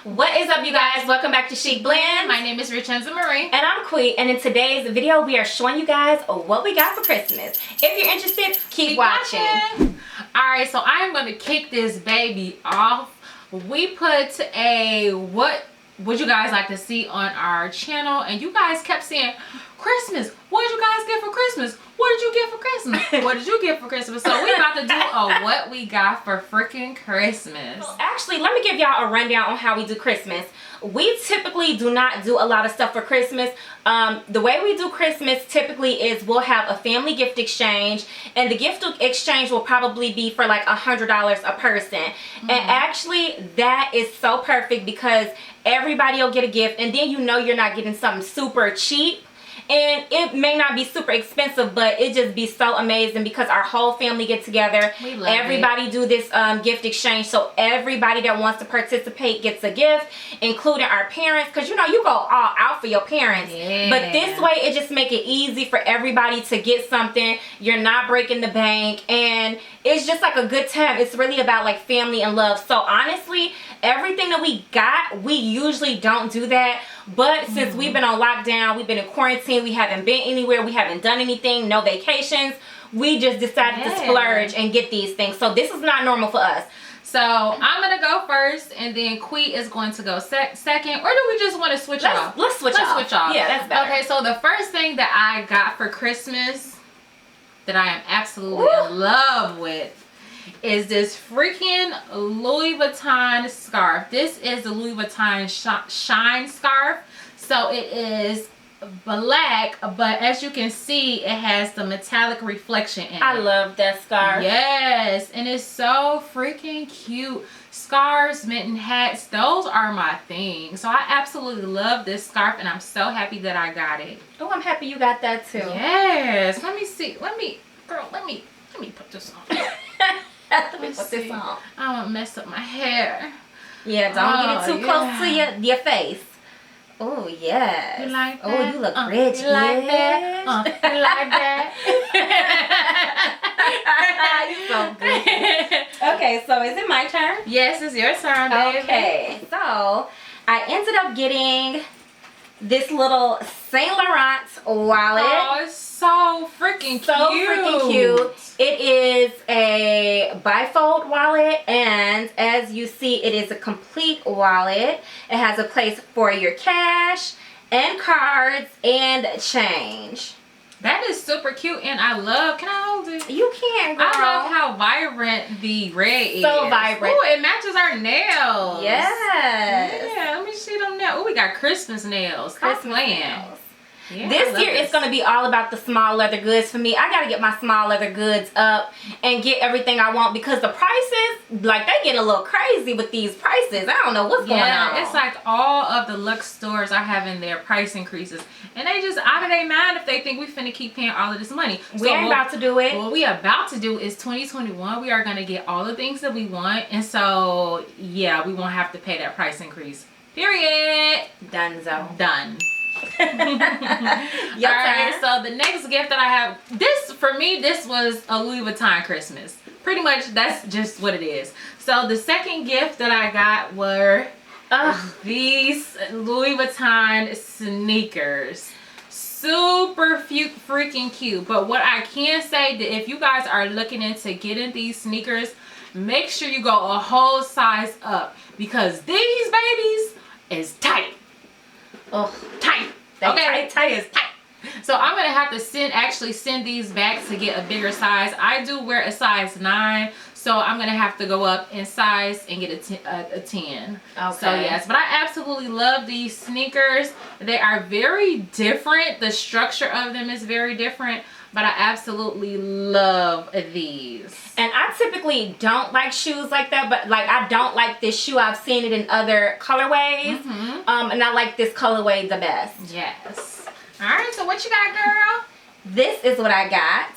What is up, you guys? Welcome back to Chiq Blend. My name is Ri Marie. And I'm Qui. And in today's video, we are showing you guys what we got for Christmas. If you're interested, keep watching. Alright, so I'm going to kick this baby off. We put a what would you guys like to see on our channel, and you guys kept saying, Christmas, what did you guys get for Christmas? What did you get for Christmas? What did you get for Christmas? So we about to do a what we got for freaking Christmas. Actually, let me give y'all a rundown on how we do Christmas. We typically do not do a lot of stuff for Christmas. The way we do Christmas typically is we'll have a family gift exchange, and the gift exchange will probably be for like $100 a person. And actually that is so perfect because everybody will get a gift, and then you know you're not getting something super cheap. And it may not be super expensive, but it just be so amazing because our whole family get together. We love everybody do this gift exchange, so everybody that wants to participate gets a gift, including our parents, because you know you go all out for your parents. Yeah. But this way it just make it easy for everybody to get something. You're not breaking the bank, and it's just like a good time. It's really about like family and love. So honestly, everything that we got, we usually don't do that. But since we've been on lockdown, we've been in quarantine, we haven't been anywhere, we haven't done anything, no vacations, we just decided to splurge and get these things. So this is not normal for us. So I'm gonna go first, and then Qui is going to go second. Or do we just want to switch off? Let's switch off. Yeah, that's better. Okay, so the first thing that I got for Christmas that I am absolutely in love with is this freaking Louis Vuitton scarf. This is the Louis Vuitton shine scarf. So it is black, but as you can see, it has the metallic reflection in it. I love that scarf. Yes, and it's so freaking cute. Scarves, mitten, hats, those are my thing. So I absolutely love this scarf, and I'm so happy that I got it. Oh, I'm happy you got that too. Yes. Let me see. Let me put this on. Let me put this on. I don't mess up my hair. Yeah, don't get it too close to your face. Oh, yes. You like that? Oh, you look rich. You like that? You like that? You so good. Okay, so is it my turn? Yes, it's your turn, baby. Okay, so I ended up getting this little Saint Laurent wallet. Oh, it's so freaking cute. So freaking cute. It is a bifold wallet, and as you see, it is a complete wallet. It has a place for your cash and cards and change. That is super cute, and I love, can I hold it? You can, girl. I love how vibrant the red is. So vibrant. Ooh, it matches our nails. Yes. Yeah, let me see them nails. Oh, we got Christmas nails. Christmas nails. Yeah, this year it's going to be all about the small leather goods for me. I got to get my small leather goods up and get everything I want, because the prices, like, they getting a little crazy with these prices. I don't know what's going on. Yeah, it's like all of the luxe stores are having their price increases, and they just out of their mind if they think we finna keep paying all of this money. We ain't about to do it. What we about to do is 2021. We are going to get all the things that we want, and so yeah, we won't have to pay that price increase. Period. Donezo. Done. Your Alright, turn. so the next gift that I have, this for me, this was a Louis Vuitton Christmas. Pretty much that's just what it is. So the second gift that I got were these Louis Vuitton sneakers. Super freaking cute. But what I can say, that if you guys are looking into getting these sneakers, make sure you go a whole size up, because these babies is tight. Oh, Tight. Okay, tight is tight. So I'm gonna have to actually send these back to get a bigger size. I do wear a size 9, so I'm gonna have to go up in size and get a 10. Okay. So yes, but I absolutely love these sneakers. They are very different. The structure of them is very different, but I absolutely love these. And I typically don't like shoes like that, but like I don't like this shoe. I've seen it in other colorways, and I like this colorway the best. Yes. All right, so what you got, girl? This is what I got.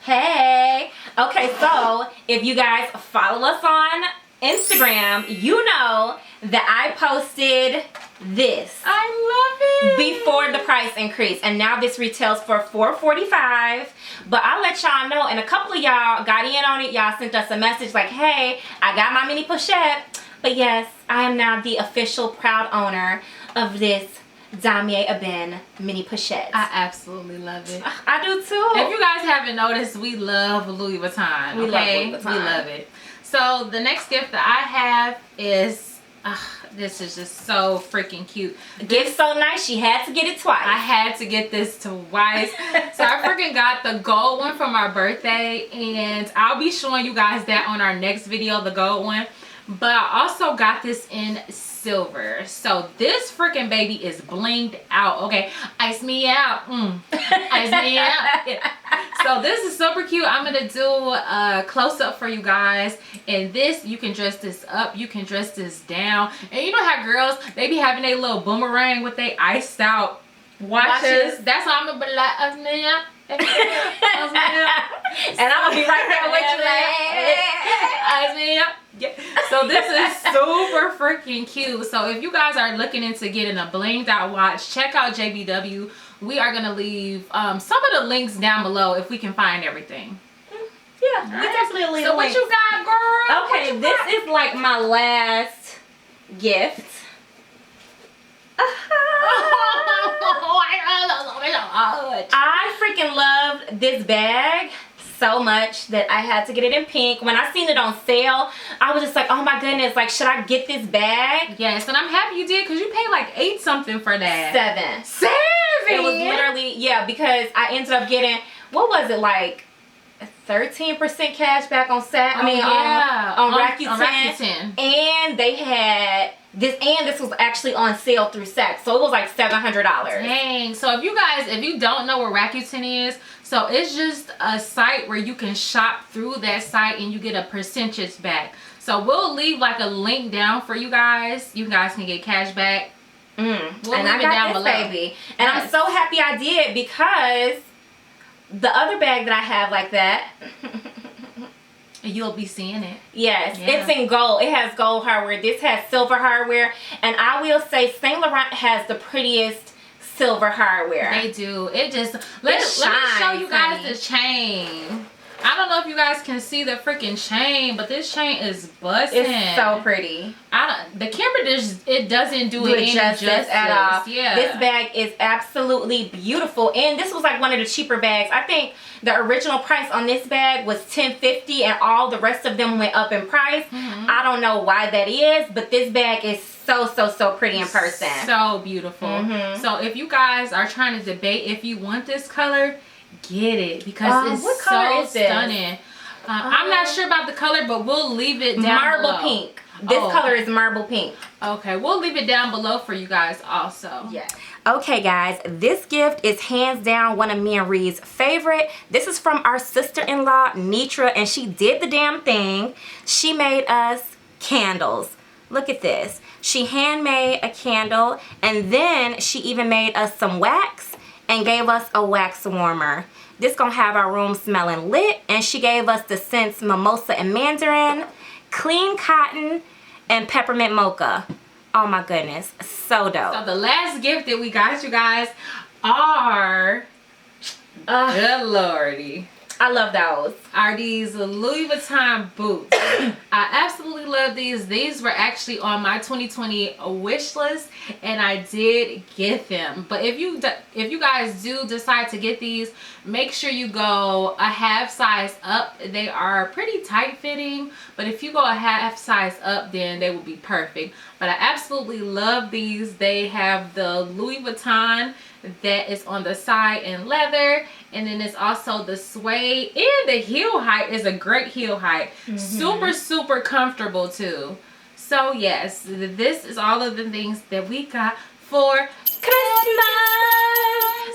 Hey. Okay, so if you guys follow us on Instagram, you know that I posted this. I love it. Before the price increase, and now this retails for $4.45. But I'll let y'all know, and a couple of y'all got in on it. Y'all sent us a message like, hey, I got my mini pochette. But yes, I am now the official proud owner of this Damier Ebene mini pochette. I absolutely love it. I do too. If you guys haven't noticed, we love Louis Vuitton. We love Louis Vuitton. We love it. So the next gift that I have is, this is just so freaking cute. Gift so nice, she had to get it twice. I had to get this twice. So I freaking got the gold one for my birthday, and I'll be showing you guys that on our next video, the gold one. But I also got this in silver. So this freaking baby is blinged out. Okay, ice me out. Ice me out. So this is super cute. I'm gonna do a close-up for you guys. And this, you can dress this up, you can dress this down. And you know how girls, they be having a little boomerang with they iced out watches. That's why I'm gonna be like, ice me out. And I'm gonna be right there with you, like, ice me out. Yeah. So this is super freaking cute. So if you guys are looking into getting a blinged out watch, check out JBW. We are gonna leave some of the links down below if we can find everything. Yeah, we definitely leave. So what you got, girl? Okay, this is like my last gift. I freaking loved this bag so much that I had to get it in pink. When I seen it on sale, I was just like, oh my goodness, like, should I get this bag? Yes, and I'm happy you did, because you paid like 8 something for that. 7. It was literally, yeah, because I ended up getting, what was it, like 13% cash back on on Rakuten. And they had this, and this was actually on sale through Saks, so it was like $700. Dang. So if you don't know where Rakuten is, so it's just a site where you can shop through that site and you get a percentage back. So we'll leave like a link down for you guys. You guys can get cash back. We'll and I got this baby, and I'm so happy I did, because the other bag that I have like that, you'll be seeing it. Yes, it's in gold. It has gold hardware. This has silver hardware, and I will say Saint Laurent has the prettiest silver hardware. They do. It just let me show you guys the chain. I don't know if you guys can see the freaking chain, but this chain is busting. It's so pretty. The camera it doesn't do it any justice at all. Yeah. This bag is absolutely beautiful, and this was like one of the cheaper bags. I think the original price on this bag was $10.50, and all the rest of them went up in price. I don't know why that is, but this bag is so pretty in person. So beautiful. So if you guys are trying to debate if you want this color, get it, because it's what color is stunning. I'm not sure about the color, but we'll leave it down marble below. Pink. This color is marble pink. Okay, we'll leave it down below for you guys also. Yeah. Okay guys, this gift is hands down one of me and Ri's favorite. This is from our sister-in-law Nitra, and she did the damn thing. She made us candles. Look at this. She handmade a candle, and then she even made us some wax and gave us a wax warmer. This gonna have our room smelling lit, and she gave us the scents Mimosa and Mandarin, Clean Cotton, and Peppermint Mocha. Oh my goodness, so dope. So the last gift that we got you guys are, good lordy, I love those. Are these Louis Vuitton boots. I absolutely love these. These were actually on my 2020 wish list, and I did get them. But if you guys do decide to get these, make sure you go a half size up. They are pretty tight fitting, but if you go a half size up, then they will be perfect. But I absolutely love these. They have the Louis Vuitton that is on the side in leather, and then it's also the suede, and the heel height is a great heel height. Super comfortable too. So yes, this is all of the things that we got for Christmas.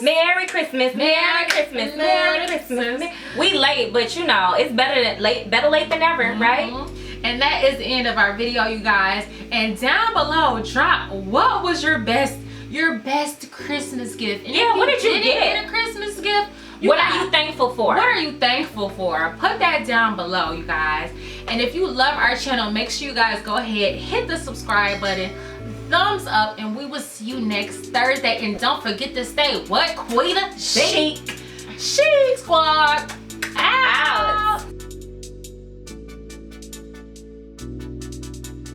Merry Christmas, Merry Christmas, Merry Christmas. We late, but you know, it's better late than never, right? And that is the end of our video, you guys. And down below, drop what was your best Christmas gift. And yeah, what did you get? A Christmas gift. What are you thankful for? What are you thankful for? Put that down below, you guys. And if you love our channel, make sure you guys go ahead, hit the subscribe button, thumbs up, and we will see you next Thursday. And don't forget to stay what, Quita? Chiq Squad.